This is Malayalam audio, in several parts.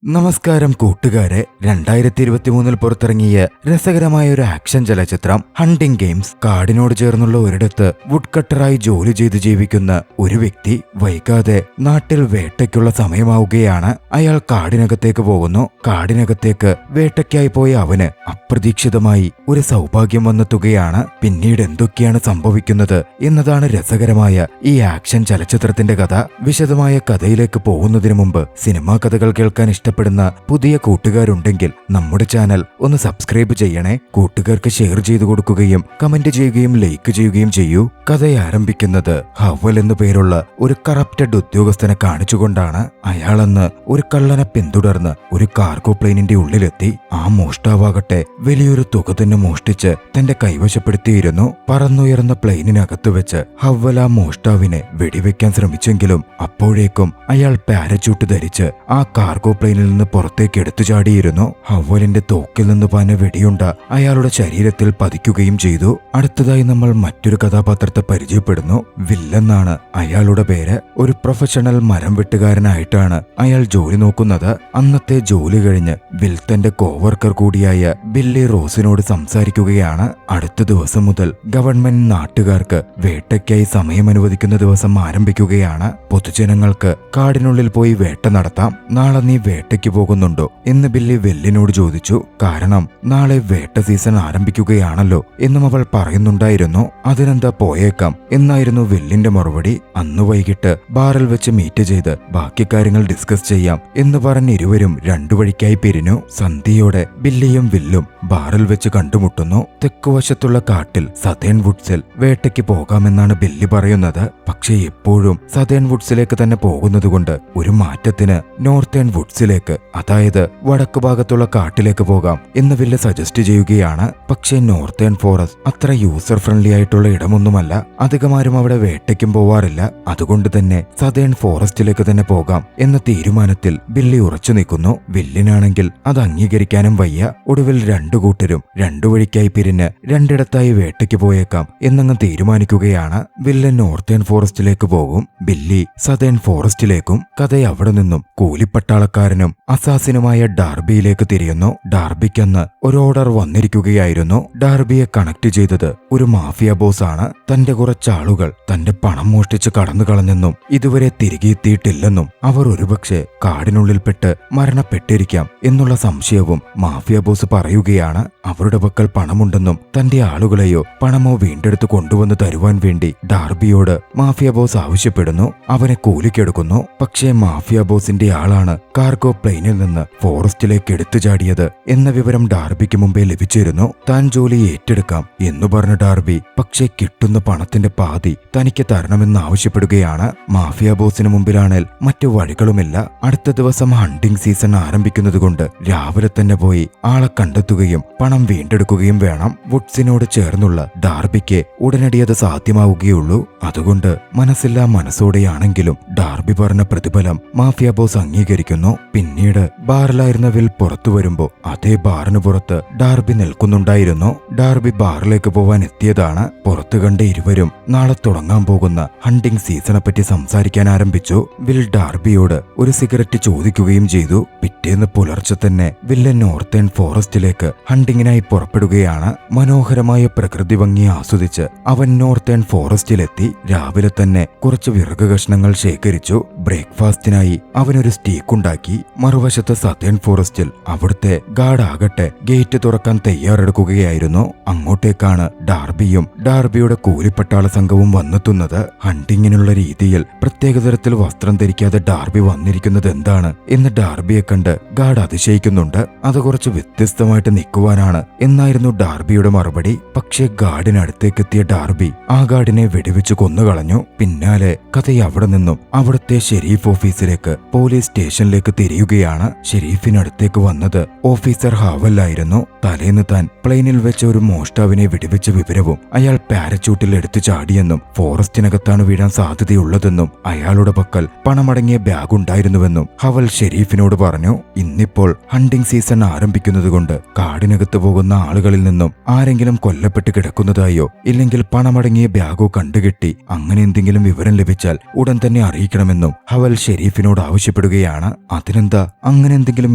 നമസ്കാരം കൂട്ടുകാരെ, 2023 പുറത്തിറങ്ങിയ രസകരമായ ഒരു ആക്ഷൻ ചലച്ചിത്രം ഹണ്ടിങ് ഗെയിംസ്. കാടിനോട് ചേർന്നുള്ള ഒരിടത്ത് വുഡ് കട്ടറായി ജോലി ചെയ്ത് ജീവിക്കുന്ന ഒരു വ്യക്തി വൈകാതെ നാട്ടിൽ വേട്ടയ്ക്കുള്ള സമയമാവുകയാണ്. അയാൾ കാടിനകത്തേക്ക് പോകുന്നു. കാടിനകത്തേക്ക് വേട്ടയ്ക്കായി പോയ അവന് അപ്രതീക്ഷിതമായി ഒരു സൗഭാഗ്യം വന്നെത്തുകയാണ്. പിന്നീട് എന്തൊക്കെയാണ് സംഭവിക്കുന്നത് എന്നതാണ് രസകരമായ ഈ ആക്ഷൻ ചലച്ചിത്രത്തിന്റെ കഥ. വിശദമായ കഥയിലേക്ക് പോകുന്നതിന് മുമ്പ് സിനിമാ കഥകൾ കേൾക്കാൻ ഇഷ്ടപ്പെടുന്ന പുതിയ കൂട്ടുകാരുണ്ടെങ്കിൽ നമ്മുടെ ചാനൽ ഒന്ന് സബ്സ്ക്രൈബ് ചെയ്യണേ. കൂട്ടുകാർക്ക് ഷെയർ ചെയ്തു കൊടുക്കുകയും കമന്റ് ചെയ്യുകയും ലൈക്ക് ചെയ്യുകയും ചെയ്യൂ. കഥ ആരംഭിക്കുന്നത് ഹവൽ എന്നു പേരുള്ള ഒരു കറപ്റ്റഡ് ഉദ്യോഗസ്ഥനെ കാണിച്ചുകൊണ്ടാണ്. അയാളെന്ന് ഒരു കള്ളനെ പിന്തുടർന്ന് ഒരു കാർഗോ പ്ലെയിനിന്റെ ഉള്ളിലെത്തി. ആ മോഷ്ടാവാകട്ടെ വലിയൊരു തുക തന്നെ മോഷ്ടിച്ച് തന്റെ കൈവശപ്പെടുത്തിയിരുന്നു. പറന്നുയർന്ന പ്ലെയിനിനകത്ത് വെച്ച് ഹവൽ ആ മോഷ്ടാവിനെ വെടിവെക്കാൻ ശ്രമിച്ചെങ്കിലും അപ്പോഴേക്കും അയാൾ പാരച്യൂട്ട് ധരിച്ച് ആ കാർഗോ പ്ലെയിനിൽ നിന്ന് പുറത്തേക്ക് എടുത്തു ചാടിയിരുന്നു. ഹവലിന്റെ തോക്കിൽ നിന്ന് പാഞ്ഞ വെടിയുണ്ട അയാളുടെ ശരീരത്തിൽ പതിക്കുകയും ചെയ്തു. അടുത്തതായി നമ്മൾ മറ്റൊരു കഥാപാത്രത്തെ പരിചയപ്പെടുന്നു. വില്ലെന്നാണ് അയാളുടെ പേര്. ഒരു പ്രൊഫഷണൽ മരം വെട്ടുകാരനായിട്ടാണ് അയാൾ ജോലി നോക്കുന്നത്. അന്നത്തെ ജോലി കഴിഞ്ഞ് വിൽ തന്റെ കോവർക്കർ കൂടിയായ ബില്ലി റോസിനോട് സംസാരിക്കുകയാണ്. അടുത്ത ദിവസം മുതൽ ഗവൺമെന്റ് നാട്ടുകാർക്ക് വേട്ടയ്ക്കായി സമയം അനുവദിക്കുന്ന ദിവസം ആരംഭിക്കുകയാണ്. പൊതുജനങ്ങൾക്ക് കാടിനുള്ളിൽ പോയി വേട്ട നടത്താം. നാളെ നീ വേട്ടയ്ക്ക് പോകുന്നുണ്ടോ എന്ന് ബില്ലി വെല്ലിനോട് ചോദിച്ചു. കാരണം നാളെ വേട്ട സീസൺ ആരംഭിക്കുകയാണല്ലോ എന്നും അവൾ പറയുന്നുണ്ടായിരുന്നു. അതിനെന്താ, പോയേക്കാം എന്നായിരുന്നു വെല്ലിന്റെ മറുപടി. അന്ന് വൈകിട്ട് ബാറിൽ വെച്ച് മീറ്റ് ചെയ്ത് ബാക്കി കാര്യങ്ങൾ ഡിസ്കസ് ചെയ്യാം എന്ന് പറഞ്ഞ് ഇരുവരും രണ്ടു വഴിക്കായി പിരിഞ്ഞു. സന്ധ്യയോടെ ബില്ലിയും വില്ലും ബാറിൽ വെച്ച് കണ്ടുമുട്ടുന്നു. തെക്കുവശത്തുള്ള കാട്ടിൽ സതേൺ വുഡ്സിൽ വേട്ടയ്ക്ക് പോകാമെന്നാണ് ബില്ലി പറയുന്നത്. പക്ഷേ എപ്പോഴും സതേൺ വുഡ്സിലേക്ക് തന്നെ പോകുന്നതുകൊണ്ട് ഒരു മാറ്റത്തിന് നോർത്തേൺ വുഡ്സിലേക്ക്, അതായത് വടക്കു ഭാഗത്തുള്ള കാട്ടിലേക്ക് പോകാം എന്ന് വില്ല് സജസ്റ്റ് ചെയ്യുകയാണ്. പക്ഷേ നോർത്തേൺ ഫോറസ്റ്റ് അത്ര യൂസർ ഫ്രണ്ട്ലി ആയിട്ടുള്ള ഇടമൊന്നുമല്ല. അധികമാരും അവിടെ വേട്ടയ്ക്കും പോവാറില്ല. അതുകൊണ്ട് തന്നെ സതേൺ ഫോറസ്റ്റിലേക്ക് തന്നെ പോകാം എന്ന തീരുമാനത്തിൽ ബില്ലി ഉറച്ചു നിൽക്കുന്നു. വില്ലിനാണെങ്കിൽ അത് അംഗീകരിക്കാനും വയ്യ. ഒടുവിൽ രണ്ടു കൂട്ടരും രണ്ടു വഴിക്കായി പിരിഞ്ഞ് രണ്ടിടത്തായി വേട്ടയ്ക്ക് പോയേക്കാം എന്നങ്ങ് തീരുമാനിക്കുകയാണ്. വില്ലൻ നോർത്തേൺ ഫോറസ്റ്റിലേക്ക് പോകും, ബില്ലി സതേൺ ഫോറസ്റ്റിലേക്കും. കഥ അവിടെ നിന്നും കൂലിപ്പട്ടാളക്കാരനും അസാസിനുമായ ഡാർബിയിലേക്ക് തിരിയുന്നു. ഡാർബിക്കെന്ന് ഒരു ഓർഡർ വന്നിരിക്കുകയായിരുന്നു. ഡാർബിയെ കണക്ട് ചെയ്തത് ഒരു മാഫിയ ബോസ് ആണ്. തന്റെ കുറച്ചാളുകൾ തന്റെ പണം മോഷ്ടിച്ച് കടന്നു കളഞ്ഞെന്നും ഇതുവരെ തിരികെ എത്തിയിട്ടില്ലെന്നും അവർ ഒരുപക്ഷെ കാടിനുള്ളിൽപ്പെട്ട് മരണപ്പെട്ടിരിക്കാം എന്നുള്ള സംശയവും മാഫിയ ബോസ് പറയുകയാണ്. അവരുടെ പക്കൽ പണമുണ്ടെന്നും തന്റെ ആളുകളെയോ പണമോ വീണ്ടെടുത്ത് കൊണ്ടുവന്ന് തരുവാൻ വേണ്ടി ഡാർബിയോട് മാഫിയ ബോസ് ആവശ്യപ്പെടുന്നു. അവനെ കൂലിക്കെടുക്കുന്നു. പക്ഷേ മാഫിയ ബോസിന്റെ ആളാണ് കാർഗോ പ്ലെയിനിൽ നിന്ന് ഫോറസ്റ്റിലേക്ക് എടുത്തു ചാടിയത് എന്ന വിവരം ഡാർബിക്ക് മുമ്പേ ലഭിച്ചിരുന്നു. താൻ ജോലി ഏറ്റെടുക്കാം എന്നു പറഞ്ഞ ഡാർബി പക്ഷേ കിട്ടുന്ന പണത്തിന്റെ പാതി തനിക്ക് തരണമെന്ന് ആവശ്യപ്പെടുകയാണ്. മാഫിയ ബോസിന് മുമ്പിലാണെങ്കിൽ മറ്റു വഴികളുമില്ല. അടുത്ത ദിവസം ഹണ്ടിങ് സീസൺ ആരംഭിക്കുന്നതുകൊണ്ട് രാവിലെ തന്നെ പോയി ആളെ കണ്ടെത്തുകയും പണം വീണ്ടെടുക്കുകയും വേണം. വുഡ്സിനോട് ചേർന്നുള്ള ഡാർബിക്ക് ഉടനടി അത് സാധ്യമാവുകയുള്ളൂ. അതുകൊണ്ട് മനസ്സില്ലാ മനസ്സോടെയാണെങ്കിലും ഡാർബി പറഞ്ഞ പ്രതിഫലം മാഫിയ ബോസ് അംഗീകരിക്കുന്നു. പിന്നീട് ബാറിലായിരുന്ന വിൽ പുറത്തു വരുമ്പോ അതേ ബാറിന് പുറത്ത് ഡാർബി നിൽക്കുന്നുണ്ടായിരുന്നു. ഡാർബി ബാറിലേക്ക് പോവാൻ എത്തിയതാണ്. പുറത്തു കണ്ട ഇരുവരും നാളെ തുടങ്ങാൻ പോകുന്ന ഹണ്ടിങ് സീസണെ പറ്റി സംസാരിക്കാൻ ആരംഭിച്ചു. വിൽ ഡാർബിയോട് ഒരു സിഗരറ്റ് ചോദിക്കുകയും ചെയ്തു. പിറ്റേന്ന് പുലർച്ചെ തന്നെ വില്ലൻ നോർത്തേൺ ഫോറസ്റ്റിലേക്ക് ഹണ്ടിങ്ങിനായി പുറപ്പെടുകയാണ്. മനോഹരമായ പ്രകൃതി ഭംഗി ആസ്വദിച്ച് അവൻ നോർത്തേൺ ഫോറസ്റ്റിലെത്തി. രാവിലെ തന്നെ കുറച്ച് വിറക് കഷ്ണങ്ങൾ ശേഖരിച്ചു. ബ്രേക്ക്ഫാസ്റ്റിനായി അവനൊരു സ്റ്റീക്ക് ഉണ്ടാക്കി. മറുവശത്ത് സതേൺ ഫോറസ്റ്റിൽ അവിടുത്തെ ഗാർഡ് ആകട്ടെ ഗേറ്റ് തുറക്കാൻ തയ്യാറെടുക്കുകയായിരുന്നു. അങ്ങോട്ടേക്കാണ് ഡാർബിയും ഡാർബിയുടെ കൂലിപ്പട്ടാള സംഘവും വന്നെത്തുന്നത്. ഹണ്ടിങ്ങിനുള്ള രീതിയിൽ പ്രത്യേകതരത്തിൽ വസ്ത്രം ധരിക്കാതെ ഡാർബി വന്നിരിക്കുന്നത് എന്താണ് എന്ന് ഡാർബിയെ കണ്ട് ഗാർഡ് അതിശയിക്കുന്നുണ്ട്. അത് കുറച്ച് വ്യത്യസ്തമായിട്ട് നിൽക്കുവാനാണ് എന്നായിരുന്നു ഡാർബിയുടെ മറുപടി. പക്ഷേ ഗാർഡിനടുത്തേക്കെത്തിയ ഡാർബി ആ ഗാർഡിനെ വെടിവെച്ച് കൊന്നുകളഞ്ഞു. പിന്നാലെ കഥ അവിടെ നിന്നും അവിടുത്തെ ഷെരീഫ് ഓഫീസിലേക്ക്, പോലീസ് സ്റ്റേഷനിലേക്ക് തിരിയുകയാണ്. ഷെരീഫിനടുത്തേക്ക് വന്നത് ഓഫീസർ ഹാവലായിരുന്നു. തലേന്ന് താൻ പ്ലെയിനിൽ വെച്ച ഒരു മോഷ്ടാവിനെ വെടിവെച്ച വിവരവും അയാൾ പാരച്യൂട്ടിൽ എടുത്തു ചാടിയെന്നും ഫോറസ്റ്റിനകത്താണ് വീഴാൻ സാധ്യതയുള്ളതെന്നും അയാളുടെ പക്കൽ പണമടങ്ങിയ ബാഗ് ഉണ്ടായിരുന്നുവെന്നും ഹവൽ ഷെരീഫിനോട് പറഞ്ഞു. ഇന്നിപ്പോൾ ഹണ്ടിങ് സീസൺ ആരംഭിക്കുന്നതുകൊണ്ട് കാടിനകത്ത് പോകുന്ന ആളുകളിൽ നിന്നും ആരെങ്കിലും കൊല്ലപ്പെട്ട് കിടക്കുന്നതായോ ഇല്ലെങ്കിൽ പണമടങ്ങിയ ബാഗോ കണ്ടുകെട്ടി അങ്ങനെ എന്തെങ്കിലും വിവരം ലഭിച്ചാൽ ഉടൻ തന്നെ അറിയിക്കണമെന്നും ഹവൽ ഷെരീഫിനോട് ആവശ്യപ്പെടുകയാണ്. അതിനെന്താ എന്താ അങ്ങനെ എന്തെങ്കിലും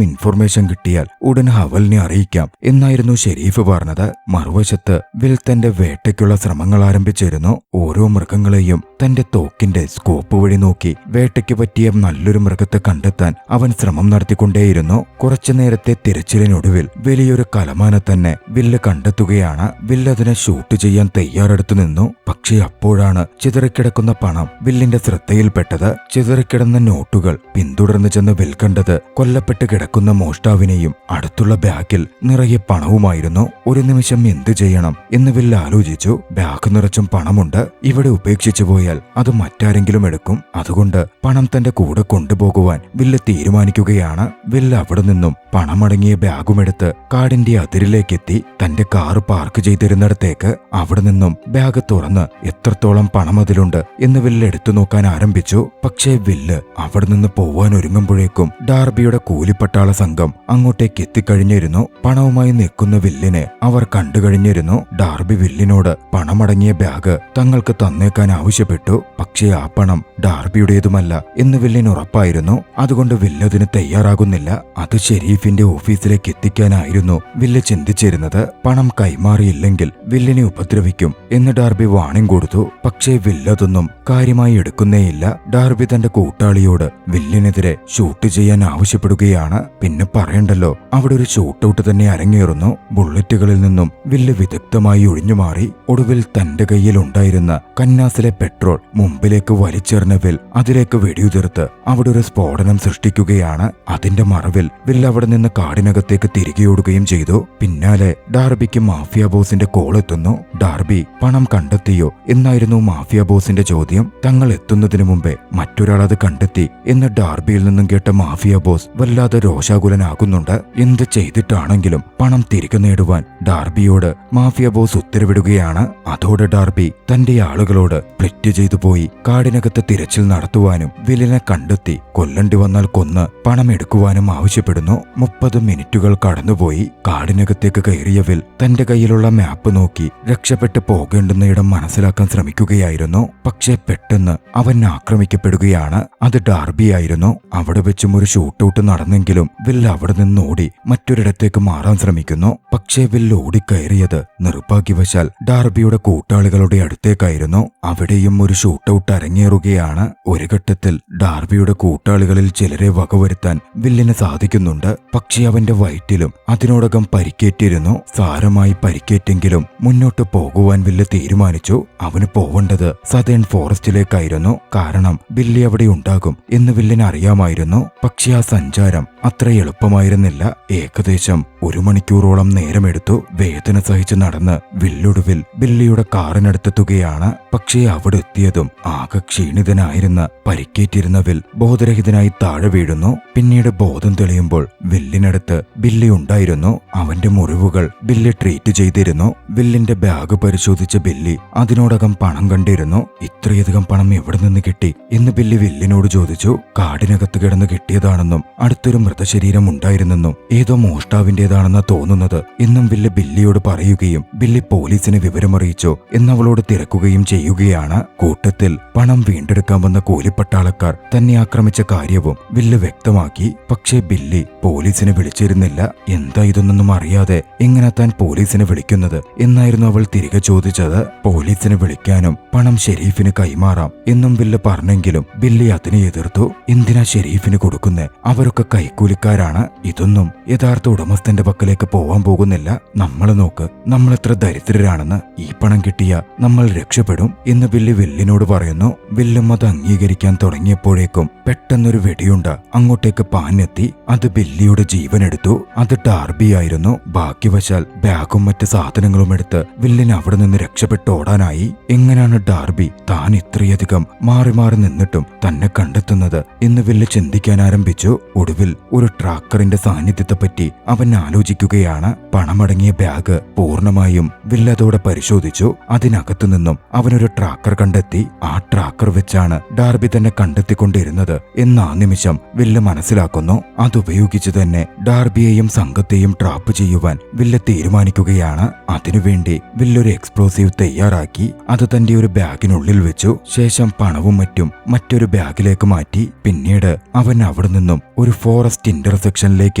ഇൻഫർമേഷൻ കിട്ടിയാൽ ഉടൻ ഹവലിനെ അറിയിക്കാം എന്നായിരുന്നു ഷെരീഫ് പറഞ്ഞത്. മറുവശത്ത് വിൽ തന്റെ വേട്ടയ്ക്കുള്ള ശ്രമങ്ങൾ ആരംഭിച്ചിരുന്നു. ഓരോ മൃഗങ്ങളെയും തന്റെ തോക്കിന്റെ സ്കോപ്പ് വഴി നോക്കി വേട്ടയ്ക്ക് പറ്റിയ നല്ലൊരു മൃഗത്തെ കണ്ടെത്താൻ അവൻ ശ്രമം നടത്തിക്കൊണ്ടേയിരുന്നു. കുറച്ചു നേരത്തെ തിരച്ചിലിനൊടുവിൽ വലിയൊരു കലമാനെ തന്നെ വില്ല് കണ്ടെത്തുകയാണ്. വില്ല് അതിനെ ഷൂട്ട് ചെയ്യാൻ തയ്യാറെടുത്തു നിന്നു. പക്ഷേ അപ്പോഴാണ് ചിതറിക്കിടക്കുന്ന പണം വില്ലിന്റെ ശ്രദ്ധയിൽപ്പെട്ടത്. ചിതറിക്കിടന്ന നോട്ടുകൾ പിന്തുടർന്ന് ചെന്ന് വിൽ കണ്ടത് കൊല്ലപ്പെട്ട് കിടക്കുന്ന മോഷ്ടാവിനെയും അടുത്തുള്ള ബാഗിൽ നിറയെ പണവുമായിരുന്നു. ഒരു നിമിഷം എന്തു ചെയ്യണം എന്ന് വില്ല് ആലോചിച്ചു. ബാഗ് നിറച്ചും പണമുണ്ട്. ഇവിടെ ഉപേക്ഷിച്ചു പോയാൽ അത് മറ്റാരെങ്കിലും എടുക്കും. അതുകൊണ്ട് പണം തന്റെ കൂടെ കൊണ്ടുപോകുവാൻ വില്ല് തീരുമാനിക്കുകയാണ്. വില്ല് അവിടെ നിന്നും പണമടങ്ങിയ ബാഗുമെടുത്ത് കാടിന്റെ അതിരിലേക്കെത്തി. തന്റെ കാറ് പാർക്ക് ചെയ്തിരുന്നിടത്തേക്ക് അവിടെ നിന്നും ബാഗ് തുറന്ന് എത്രത്തോളം പണം അതിലുണ്ട് എന്ന് വില്ല് എടുത്തു നോക്കാൻ ആരംഭിച്ചു. പക്ഷേ വില്ല് അവിടെ നിന്ന് പോവാൻ ഒരുങ്ങുമ്പോഴേക്കും ഡാർബിയുടെ കൂലിപ്പട്ടാള സംഘം അങ്ങോട്ടേക്ക് എത്തിക്കഴിഞ്ഞിരുന്നു. പണവുമായി നിൽക്കുന്ന വില്ലിനെ അവർ കണ്ടുകഴിഞ്ഞിരുന്നു. ഡാർബി വില്ലിനോട് പണമടങ്ങിയ ബാഗ് തങ്ങൾക്ക് തന്നേക്കാൻ ആവശ്യപ്പെട്ടു. പക്ഷേ ആ പണം ഡാർബിയുടേതുമല്ല എന്ന് വില്ലിന് ഉറപ്പായിരുന്നു. അതുകൊണ്ട് വില്ല് അതിന് തയ്യാറാകുന്നില്ല. അത് ഷെരീഫിന്റെ ഓഫീസിലേക്ക് എത്തിക്കാനായിരുന്നു വില്ല് ചിന്തിച്ചിരുന്നത്. പണം കൈമാറിയില്ലെങ്കിൽ വില്ലിനെ ഉപദ്രവിക്കും എന്ന് ഡാർബി വാണിംഗ് കൊടുത്തു. പക്ഷേ വില്ല് അതൊന്നും കാര്യമായി എടുക്കുന്നേയില്ല. ഡാർബി തന്റെ കൂട്ടാളിയോട് വില്ലിനെതിരെ ഷൂട്ട് ചെയ്യാൻ ആവശ്യപ്പെടുകയാണ്. പിന്നെ പറയണ്ടല്ലോ, അവിടെ ഒരു ഷൂട്ടൌട്ട് തന്നെ അരങ്ങേറുന്നു. ബുള്ളറ്റുകളിൽ നിന്നും വില്ല് വിദഗ്ധമായി ഒഴിഞ്ഞുമാറി. ഒടുവിൽ തന്റെ കയ്യിൽ ഉണ്ടായിരുന്ന കന്നാസിലെ പെട്രോൾ മുമ്പിലേക്ക് വലിച്ചെറിഞ്ഞ വിൽ അതിലേക്ക് വെടിയുതിർത്ത് അവിടെ ഒരു സ്ഫോടനം സൃഷ്ടിക്കുകയാണ്. അതിന്റെ മറവിൽ വില്ല് അവിടെ നിന്ന് കാടിനകത്തേക്ക് തിരികെയോടുകയും ചെയ്തു. പിന്നാലെ ഡാർബിക്ക് മാഫിയ ബോസിന്റെ കോൾ എത്തുന്നു. ഡാർബി പണം കണ്ടെത്തിയോ എന്നായിരുന്നു മാഫിയ ബോസിന്റെ ചോദ്യം. തങ്ങൾ എത്തുന്നതിനു മുമ്പേ മറ്റൊരാൾ അത് കണ്ടെത്തി എന്ന് ഡാർബിയിൽ നിന്നും കേട്ട മാഫിയ ബോസ് വല്ലാതെ രോഷാകുലനാകുന്നുണ്ട്. എന്ത് ചെയ്തിട്ടാണെങ്കിലും പണം തിരികെ നേടുവാൻ ഡാർബിയോട് മാഫിയ ബോസ് ഉത്തരവിടുകയാണ്. അതോടെ ഡാർബി തന്റെ ആളുകളോട് പ്ലിറ്റ് ചെയ്തു പോയി കാടിനകത്ത് തിരച്ചിൽ നടത്തുവാനും വില്ലിനെ കണ്ടെത്തി കൊല്ലണ്ടി വന്നാൽ കൊന്ന് പണം എടുക്കുവാനും ആവശ്യപ്പെടുന്നു. 30 മിനിറ്റുകൾ കടന്നുപോയി. കാടിനകത്തേക്ക് കയറിയ വിൽ തന്റെ കയ്യിലുള്ള മാപ്പ് നോക്കി രക്ഷപ്പെട്ടു പോകേണ്ടുന്ന ഇടം മനസ്സിലാക്കാൻ ശ്രമിക്കുകയായിരുന്നു. പക്ഷേ പെട്ടെന്ന് അവൻ ആക്രമിക്കപ്പെടുകയാണ്. അത് ഡാർബിയായിരുന്നു. അവിടെ വെച്ചും ഒരു ഷൂട്ടൌട്ട് നടന്നെങ്കിലും വിൽ അവിടെ നിന്ന് ഓടി മറ്റൊരിടത്തേക്ക് മാറാൻ ശ്രമിക്കുന്നു. പക്ഷേ വിൽ ഓടിക്കയറിയത് നിർഭാഗ്യവശാൽ ഡാർബിയുടെ കൂട്ടാളികളുടെ അടുത്തേക്കായിരുന്നു. അവിടെയും ഒരു ഷൂട്ടൌട്ട് അരങ്ങേറുകയാണ്. ഒരു ഘട്ടത്തിൽ ഡാർബിയുടെ കൂട്ടാളികളിൽ ചിലരെ വകവരുത്താൻ വില്ലിന് സാധിക്കുന്നുണ്ട്. പക്ഷേ അവന്റെ വയറ്റിലും അതിനോടകം പരിക്കേറ്റിരുന്നു. സാരമായി പരിക്കേറ്റെങ്കിലും മുന്നോട്ട് പോകുവാൻ വില്ല് തീരുമാനിച്ചു. അവന് പോവേണ്ടത് സതേൺ ഫോറസ്റ്റിലേക്കായിരുന്നു. കാരണം ബില്ലി അവിടെ ഉണ്ടാകും എന്ന് വില്ലിന് അറിയാമായിരുന്നു. പക്ഷേ ആ സഞ്ചാരം അത്ര എളുപ്പമായിരുന്നില്ല. ഏകദേശം 1 മണിക്കൂറോളം നേരമെടുത്തു. വേദന സഹിച്ച് നടന്ന് വില്ലൊടുവിൽ ബില്ലിയുടെ കാറിനടുത്തെത്തുകയാണ്. പക്ഷേ അവിടെ എത്തിയതും ആകെ ക്ഷീണിതനായിരുന്ന പരിക്കേറ്റിരുന്ന വിൽ ബോധരഹിതനായി താഴെ വീഴുന്നു. പിന്നീട് ബോധം തെളിയുമ്പോൾ വില്ലിനടുത്ത് ബില്ലി ഉണ്ടായിരുന്നു. അവന്റെ മുറിവുകൾ ബില്ലി ട്രീറ്റ് ചെയ്തിരുന്നു. വില്ലിന്റെ ബാഗ് പരിശോധിച്ച ബില്ലി അതിനോടകം പണം കണ്ടിരുന്നു. ഇത്രയധികം പണം എവിടെ നിന്ന് കിട്ടി എന്ന് ബില്ലി വില്ലിനോട് ചോദിച്ചു. കാടിനകത്ത് കിടന്ന് കിട്ടിയതാണെന്നും അടുത്തൊരു മൃതശരീരം ഉണ്ടായിരുന്നെന്നും ഏതോ മോഷ്ടാവിന്റേതാണെന്നാ തോന്നുന്നത് എന്നും വില്ല് ബില്ലിയോട് പറയുകയും ബില്ലി പോലീസിനെ വിവരമറിയിച്ചോ എന്നവളോട് തിരക്കുകയും ചെയ്യുകയാണ്. കൂട്ടത്തിൽ പണം വീണ്ടെടുക്കാൻ വന്ന കൂലിപ്പട്ടാളക്കാർ തന്നെ ആക്രമിച്ച കാര്യവും വില്ല് വ്യക്തമാക്കി. പക്ഷേ ബില്ലി പോലീസിനെ വിളിച്ചിരുന്നില്ല. എന്താ ഇതൊന്നും അറിയാതെ എങ്ങനെ താൻ പോലീസിനെ വിളിക്കുന്നത് എന്നായിരുന്നു അവൾ തിരികെ ചോദിച്ചത്. പോലീസിനെ വിളിക്കാനും പണം ഷെരീഫിന് കൈമാറാം എന്നും വില്ല് പറഞ്ഞെങ്കിലും ബില്ലി അതിനെ എതിർത്തു. എന്തിനാ ഷെരീഫിന് കൊടുക്കുന്നേ? അവരൊക്കെ കൈക്കൂലിക്കാരാണ്. ഇതൊന്നും യഥാർത്ഥ ഉടമസ്ഥന്റെ പക്കലേക്ക് പോവാൻ പോകുന്നില്ല. നമ്മളെ നോക്ക്, നമ്മളെത്ര ദരിദ്രരാണെന്ന്. ഈ പണം കിട്ടിയ നമ്മൾ രക്ഷപ്പെടും എന്ന് ബില്ലി വില്ലിനോട് പറയുന്നു. വില്ലും അത് അംഗീകരിക്കാൻ തുടങ്ങിയപ്പോഴേക്കും പെട്ടെന്നൊരു വെടിയുണ്ട അങ്ങോട്ടേക്ക് പാഞ്ഞെത്തി. അത് ബില്ലിയുടെ ജീവനെടുത്തു. അത് ഡാർബിയായിരുന്നു. ഭാഗ്യവശാൽ ബാഗും മറ്റ് സാധനങ്ങളും എടുത്ത് വില്ലിന് അവിടെ നിന്ന് രക്ഷപ്പെട്ട് ഓടാനായി. എങ്ങനെയാണ് ഡാർബി താൻ ഇത്രയധികം മാറി മാറി നിന്നിട്ടും തന്നെ കണ്ടെത്തുന്നത് എന്ന് വില്ല് ചിന്തിക്കാൻ ആരംഭിച്ചു. ഒടുവിൽ ഒരു ട്രാക്കറിന്റെ സാന്നിധ്യത്തെപ്പറ്റി അവൻ ആലോചിക്കുകയാണ്. പണമടങ്ങിയ ബാഗ് പൂർണ്ണമായും വില്ലതോടെ പരിശോധിച്ചു. അതിനകത്തു നിന്നും അവനൊരു അവനൊരു ട്രാക്കർ കണ്ടെത്തി ആ ട്രാക്കർ വെച്ചാണ് ഡാർബി തന്നെ കണ്ടെത്തിക്കൊണ്ടിരുന്നത് എന്ന് ആ നിമിഷം വില്ല് മനസ്സിലാക്കുന്നു. അതുപയോഗിച്ച് തന്നെ ഡാർബിയെയും സംഘത്തെയും ട്രാപ്പ് ചെയ്യുവാൻ വില്ല് തീരുമാനിക്കുകയാണ്. അതിനുവേണ്ടി വില്ലൊരു എക്സ്പ്ലോസീവ് തയ്യാറാക്കി അത് തന്റെ ഒരു ബാഗിനുള്ളിൽ വെച്ചു. ശേഷം പണവും മറ്റും മറ്റൊരു ബാഗിലേക്ക് മാറ്റി. പിന്നീട് അവൻ അവിടെ നിന്നും ഒരു ഫോറസ്റ്റ് ഇന്റർസെക്ഷനിലേക്ക്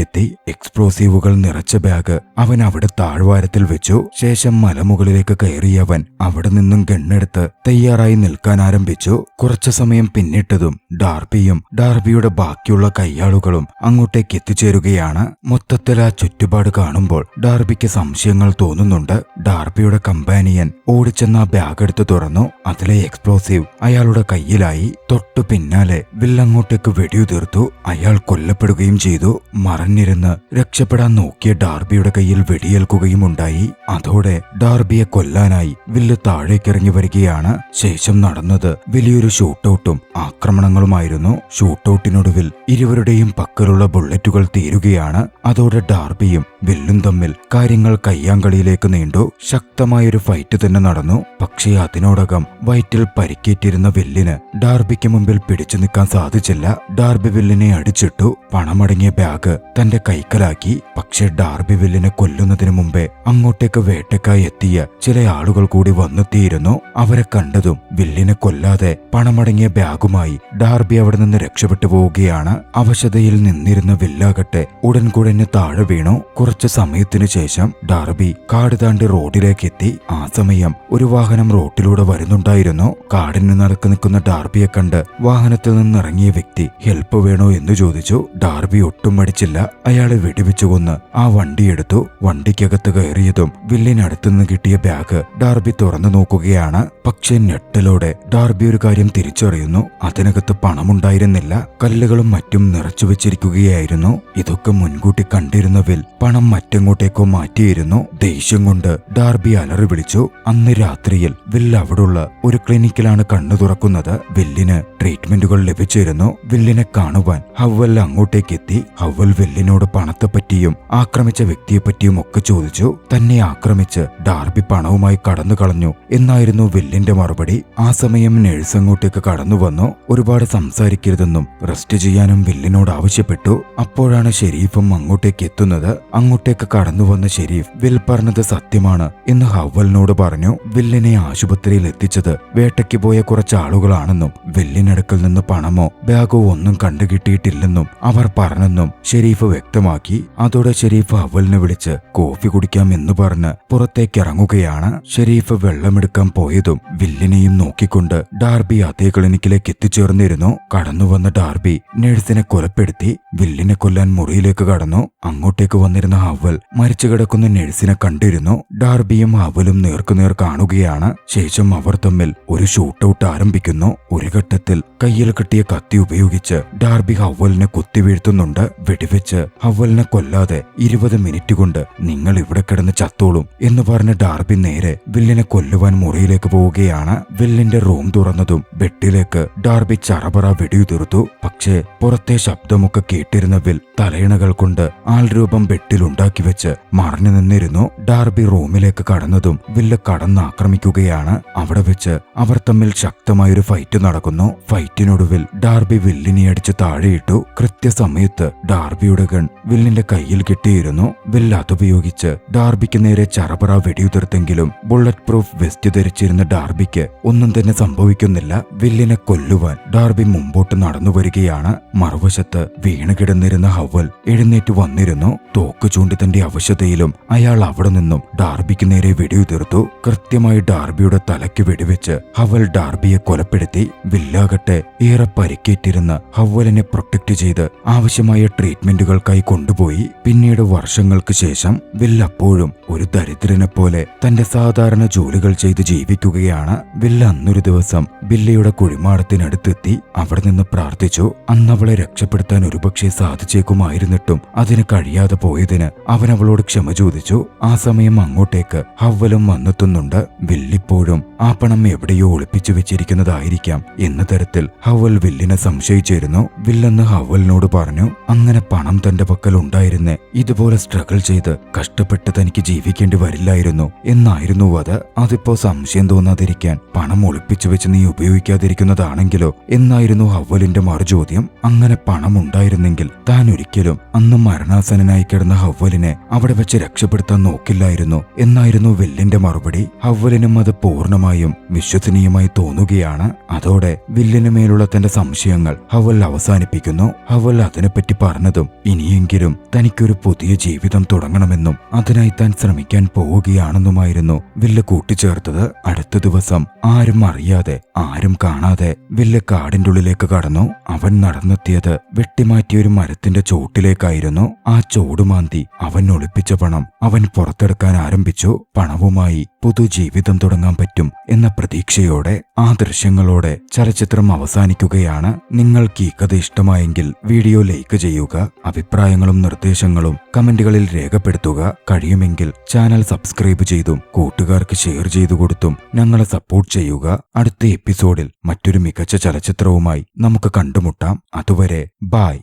എത്തി. എക്സ്പ്ലോസീവുകൾ നിറച്ച ബാഗ് അവൻ അവിടെ താഴ്വാരത്തിൽ വെച്ചു. ശേഷം മലമുകളിലേക്ക് കയറിയവൻ അവിടെ നിന്നും ഗണ്ണെടുത്ത് തയ്യാറായി നിൽക്കാൻ ആരംഭിച്ചു. കുറച്ചു സമയം പിന്നിട്ടതും ഡാർബിയും ഡാർബിയുടെ ബാക്കിയുള്ള കയ്യാളുകളും അങ്ങോട്ടേക്ക് എത്തിച്ചേരുകയാണ്. മൊത്തത്തിൽ ആ ചുറ്റുപാട് കാണുമ്പോൾ ഡാർബിക്ക് സംശയങ്ങൾ തോന്നുന്നുണ്ട്. ഡാർബിയുടെ കമ്പാനിയൻ ഓടിച്ചെന്ന ആ ബാഗ് എടുത്ത് തുറന്നു. അതിലെ എക്സ്പ്ലോസീവ് അയാളുടെ കയ്യിലായി. തൊട്ടു പിന്നാലെ വില്ലങ്ങോട്ടേക്ക് വെടിയുതിർത്തു. അയാൾ കൊല്ലപ്പെടുകയും ചെയ്തു. മറഞ്ഞിരുന്ന് രക്ഷപ്പെടാൻ നോക്കിയ ഡാർബിയുടെ കയ്യിൽ വെടിയേൽക്കുകയും ഉണ്ടായി. അതോടെ ഡാർബിയെ കൊല്ലാനായി വില്ല് താഴേക്കിറങ്ങി വരികയാണ്. ശേഷം നടന്നത് വലിയൊരു ഷൂട്ടൌട്ടും ആക്രമണങ്ങളുമായിരുന്നു. ഷൂട്ടൌട്ടിനൊടുവിൽ ഇരുവരുടെയും പക്കലുള്ള ബുള്ളറ്റുകൾ തീരുകയാണ്. അതോടെ ഡാർബിയും വില്ലും തമ്മിൽ കാര്യങ്ങൾ കയ്യാങ്കളിയിലേക്ക് നീണ്ടു. ശക്തമായൊരു ഫൈറ്റ് തന്നെ നടന്നു. പക്ഷേ അതിനോടകം വയറ്റിൽ പരിക്കേറ്റിരുന്ന വില്ലിന് ഡാർബിക്ക് മുമ്പിൽ പിടിച്ചു നിൽക്കാൻ സാധിച്ചില്ല. ഡാർബി വില്ലിനെ അടിച്ചിട്ടു. പണമടങ്ങിയ ബാഗ് തന്റെ കൈക്കലാക്കി. പക്ഷേ ഡാർബി വില്ലിനെ കൊല്ലുന്നതിന് മുമ്പേ അങ്ങോട്ടേക്ക് വേട്ടക്കായി എത്തിയ ചില ആളുകൾ കൂടി വന്നെത്തിയിരുന്നു. അവരെ കണ്ടതും വില്ലിനെ കൊല്ലാതെ പണമടങ്ങിയ ബാഗുമായി ഡാർബി അവിടെ നിന്ന് രക്ഷപ്പെട്ടു പോവുകയാണ്. അവശതയിൽ നിന്നിരുന്ന വില്ലാകട്ടെ ഉടൻ കുഴഞ്ഞ് താഴെ വീണു. കുറച്ചു സമയത്തിനു ശേഷം ഡാർബി കാട് താണ്ടി റോഡിലേക്ക് എത്തി. ആ സമയം ഒരു വാഹനം റോഡിലൂടെ വരുന്നുണ്ടായിരുന്നു. കാടിന് നടക്ക് നിൽക്കുന്ന ഡാർബിയെ കണ്ട് വാഹനത്തിൽ നിന്നിറങ്ങിയ വ്യക്തി ഹെൽപ്പ് വേണോ എന്ന് ചോദിച്ചു. ഡാർബി ഒട്ടും മടിച്ചില്ല. അയാളെ വെടിവെച്ചു കൊന്ന് ആ വണ്ടിയെടുത്തു. വണ്ടിക്കകത്ത് കയറിയതും വില്ലിനടുത്തുനിന്ന് കിട്ടിയ ബാഗ് ഡാർബി തുറന്നു നോക്കുകയാണ്. പക്ഷേ ഞെട്ടലോടെ ഡാർബി ഒരു കാര്യം തിരിച്ചറിയുന്നു. അതിനകത്ത് പണമുണ്ടായിരുന്നില്ല. കല്ലുകളും മറ്റും നിറച്ചു വെച്ചിരിക്കുകയായിരുന്നു. ഇതൊക്കെ മുൻകൂട്ടി കണ്ടിരുന്ന വിൽ പണം മറ്റെങ്ങോട്ടേക്കോ മാറ്റിയിരുന്നു. ദേഷ്യം കൊണ്ട് ഡാർബി അലറി വിളിച്ചു. അന്ന് രാത്രിയിൽ വിൽ അവിടുള്ള ഒരു ക്ലിനിക്കിലാണ് കണ്ണു തുറക്കുന്നത്. വില്ലിന് ട്രീറ്റ്മെന്റുകൾ ലഭിച്ചിരുന്നു. വില്ലിനെ കാണുവാൻ ഹവ്വൽ അങ്ങോട്ടേക്ക് എത്തി. ഹവ്വൽ വില്ലിനോട് പണത്തെപ്പറ്റിയും ആക്രമിച്ച വ്യക്തിയെപ്പറ്റിയും ഒക്കെ ചോദിച്ചു. തന്നെ ആക്രമിച്ച് ഡാർബി പണവുമായി കടന്നു കളഞ്ഞു എന്നായിരുന്നു വില്ലിന്റെ മറുപടി. ആ സമയം നഴ്സ് അങ്ങോട്ടേക്ക് കടന്നു വന്നു. ഒരുപാട് സംസാരിക്കരുതെന്നും റെസ്റ്റ് ചെയ്യാനും വില്ലിനോട് ആവശ്യപ്പെട്ടു. അപ്പോഴാണ് ഷെരീഫും അങ്ങോട്ടേക്ക് എത്തുന്നത്. അങ്ങോട്ടേക്ക് കടന്നു വന്ന ഷെരീഫ് വിൽ പറഞ്ഞത് സത്യമാണ് എന്ന് ഹവ്വലിനോട് പറഞ്ഞു. വില്ലിനെ ആശുപത്രിയിൽ എത്തിച്ചത് വേട്ടയ്ക്ക് പോയ കുറച്ച് ആളുകളാണെന്നും വില്ലിനടുക്കൽ നിന്ന് പണമോ ബാഗോ ഒന്നും കണ്ടുകിട്ടിയിട്ടില്ലെന്നും അവർ പറഞ്ഞെന്നും ഷെരീഫ് വ്യക്തമാക്കി. അതോടെ ഷെരീഫ് ഹവ്വലിനെ വിളിച്ച് കോഫി കുടിക്കാം എന്ന് പറഞ്ഞ് പുറത്തേക്ക് ഇറങ്ങുകയാണ്. ഷെരീഫ് വെള്ളമെടുക്കാൻ പോയതും വില്ലിനെയും നോക്കിക്കൊണ്ട് ഡാർബി അതേ ക്ലിനിക്കിലേക്ക് എത്തിച്ചേർന്നിരുന്നു. കടന്നുവന്ന ഡാർബി നഴ്സിനെ കൊലപ്പെടുത്തി. വില്ലിനെ കൊല്ലാൻ മുറിയിലേക്ക് കടന്നു. അങ്ങോട്ടേക്ക് വന്നിരുന്ന ഹവ്വൽ മരിച്ചു കിടക്കുന്ന നഴ്സിനെ കണ്ടിരുന്നു. ഡാർബിയും ഹവ്വലും നേർക്കുനേർ കാണുകയാണ്. ശേഷം അവർ തമ്മിൽ ഒരു ഷൂട്ടൌട്ട് ആരംഭിക്കുന്നു. ഒരു ഘട്ടത്തിൽ കയ്യിൽ കിട്ടിയ കത്തി ഉപയോഗിച്ച് ഡാർബി ഹവ്വലിനെ കുത്തിവീഴ്ത്തുന്നുണ്ട്. വെടിവെച്ച് ഹവ്വലിനെ കൊല്ലാതെ 20 മിനിറ്റ് കൊണ്ട് നിങ്ങൾ ഇവിടെ കിടന്ന് ചത്തോളും എന്ന് പറഞ്ഞ് ഡാർബി നേരെ വില്ലിനെ കൊല്ലുവാൻ മുറിയിലേക്ക് പോവുകയാണ്. വില്ലിന്റെ റൂം തുറന്നതും ബെഡിലേക്ക് ഡാർബി ചറപറ വെടിയുതിർത്തു. പക്ഷേ പുറത്തെ ശബ്ദമൊക്കെ കേട്ടിരുന്ന വിൽ തലയിണകൾ കൊണ്ട് ആൾരൂപം ബെഡിൽ ഉണ്ടാക്കി വെച്ച് മറഞ്ഞു നിന്നിരുന്നു. ഡാർബി റൂമിലേക്ക് കടന്നതും വില്ല് കടന്നാക്രമിക്കുകയാണ്. അവിടെ വെച്ച് അവർ തമ്മിൽ ശക്തമായൊരു ഫൈറ്റ് നടക്കുന്നു. ഫൈറ്റിനൊടുവിൽ ഡാർബി വില്ലിനെ അടിച്ച് താഴെയിട്ടു. കൃത്യസമയത്ത് ഡാർബിയുടെ ഗൺ വില്ലിന്റെ കയ്യിൽ കിട്ടിയിരുന്നു. വില്ല് അതുപയോഗിച്ച് ഡാർബിക്ക് നേരെ ചറപറ വെടിയുതിർത്തെങ്കിലും ബുള്ളറ്റ് പ്രൂഫ് വെസ്റ്റ് ധരിച്ചിരുന്ന ഡാർബിക്ക് ഒന്നും തന്നെ സംഭവിക്കുന്നില്ല. വില്ലിനെ കൊല്ലുവാൻ ഡാർബി മുമ്പോട്ട് നടന്നു വരികയാണ്. മറുവശത്ത് വീണ് കിടന്നിരുന്ന ഹവ്വൽ എഴുന്നേറ്റ് വന്നിരുന്നു. തോക്ക് ചൂണ്ടി തന്റെ അവശതയിലും അയാൾ അവിടെ നിന്നും ഡാർബിക്ക് നേരെ വെടിയുതിർത്തു. കൃത്യമായി ഡാർബിയുടെ തലയ്ക്ക് വെടിവെച്ച് ഹവ്വൽ ഡാർബിയെ കൊലപ്പെടുത്തി. വില്ലാകട്ടെ ഏറെ പരിക്കേറ്റിരുന്ന ഹവ്വലിനെ പ്രൊട്ടക്ട് ചെയ്ത് ആവശ്യമായ ട്രീറ്റ്മെന്റുകൾക്കായി കൊണ്ടുപോയി. പിന്നീട് വർഷങ്ങൾക്ക് ശേഷം വിൽ അപ്പോഴും ഒരു ദരിദ്രനെ പോലെ തന്റെ സാധാരണ ജോലികൾ ചെയ്ത് ജീവിക്കുകയാണ്. വില്ല അന്നൊരു ദിവസം ബില്ലിയുടെ കുഴിമാടത്തിനടുത്തെത്തി. അവിടെ നിന്ന് പ്രാർത്ഥിച്ചു. അന്നവൾ അവളെ രക്ഷപ്പെടുത്താൻ ഒരുപക്ഷെ സാധിച്ചേക്കുമായിരുന്നിട്ടും അതിന് കഴിയാതെ പോയതിന് അവൻ അവളോട് ക്ഷമ ചോദിച്ചു. ആ സമയം അങ്ങോട്ടേക്ക് ഹവ്വലും വന്നെത്തുന്നുണ്ട്. വില്ലിപ്പോഴും ആ പണം എവിടെയോ ഒളിപ്പിച്ചു വെച്ചിരിക്കുന്നതായിരിക്കാം എന്ന തരത്തിൽ ഹവ്വൽ വില്ലിനെ സംശയിച്ചിരുന്നു. വില്ലെന്ന് ഹവ്വലിനോട് പറഞ്ഞു. അങ്ങനെ പണം തന്റെ പക്കൽ ഉണ്ടായിരുന്നേ ഇതുപോലെ സ്ട്രഗിൾ ചെയ്ത് കഷ്ടപ്പെട്ട് തനിക്ക് ജീവിക്കേണ്ടി വരില്ലായിരുന്നു എന്നായിരുന്നു അത്. അതിപ്പോ സംശയം തോന്നാതിരിക്കാൻ പണം ഒളിപ്പിച്ചു വെച്ച് നീ ഉപയോഗിക്കാതിരിക്കുന്നതാണെങ്കിലോ എന്നായിരുന്നു ഹവ്വലിന്റെ മറുചോദ്യം. അങ്ങനെ പണം ഉണ്ടായിരുന്നെങ്കിൽ താൻ ഒരിക്കലും അന്ന് മരണാസനായി കിടന്ന ഹവ്വലിനെ അവിടെ വെച്ച് രക്ഷപ്പെടുത്താൻ നോക്കില്ലായിരുന്നു എന്നായിരുന്നു വില്ലിന്റെ മറുപടി. ഹവ്വലിനും അത് പൂർണ്ണമായും വിശ്വസനീയമായി തോന്നുകയാണ്. അതോടെ വില്ലിന് മേലുള്ള തന്റെ സംശയങ്ങൾ ഹവ്വൽ അവസാനിപ്പിക്കുന്നു. ഹവ്വൽ അതിനെപ്പറ്റി പറഞ്ഞതും ഇനിയെങ്കിലും തനിക്കൊരു പുതിയ ജീവിതം തുടങ്ങണമെന്നും അതിനായി താൻ ശ്രമിക്കാൻ പോവുകയാണെന്നുമായിരുന്നു വില്ല് കൂട്ടിച്ചേർത്തത്. അടുത്ത ദിവസം ആരും അറിയാതെ ആരും കാണാതെ വില്ല് കാടിന്റെ ഉള്ളിലേക്ക് കടന്നു. അവൻ നടന്നെത്തിയത് വെട്ടിമാറ്റിയ ഒരു മരത്തിന്റെ ചോട്ടിലേക്കായിരുന്നു. ആ ചോടുമാന്തി അവൻ ഒളിപ്പിച്ച പണം അവൻ പുറത്തെടുക്കാൻ ആരംഭിച്ചു. പണവുമായി പുതുജീവിതം തുടങ്ങാൻ പറ്റും എന്ന പ്രതീക്ഷയോടെ ആ ദൃശ്യങ്ങളോടെ ചലച്ചിത്രം അവസാനിക്കുകയാണ്. നിങ്ങൾക്ക് ഈ കഥ ഇഷ്ടമായെങ്കിൽ വീഡിയോ ലൈക്ക് ചെയ്യുക. അഭിപ്രായങ്ങളും നിർദ്ദേശങ്ങളും കമന്റുകളിൽ രേഖപ്പെടുത്തുക. കഴിയുമെങ്കിൽ ചാനൽ സബ്സ്ക്രൈബ് ചെയ്തും കൂട്ടുകാർക്ക് ഷെയർ ചെയ്തു കൊടുത്തും ഞങ്ങളെ സപ്പോർട്ട് ചെയ്യുക. അടുത്ത എപ്പിസോഡിൽ മറ്റൊരു മികച്ച ചലച്ചിത്രവുമായി നമുക്ക് കണ്ടുമുട്ടാം. അതുവരെ ബൈ.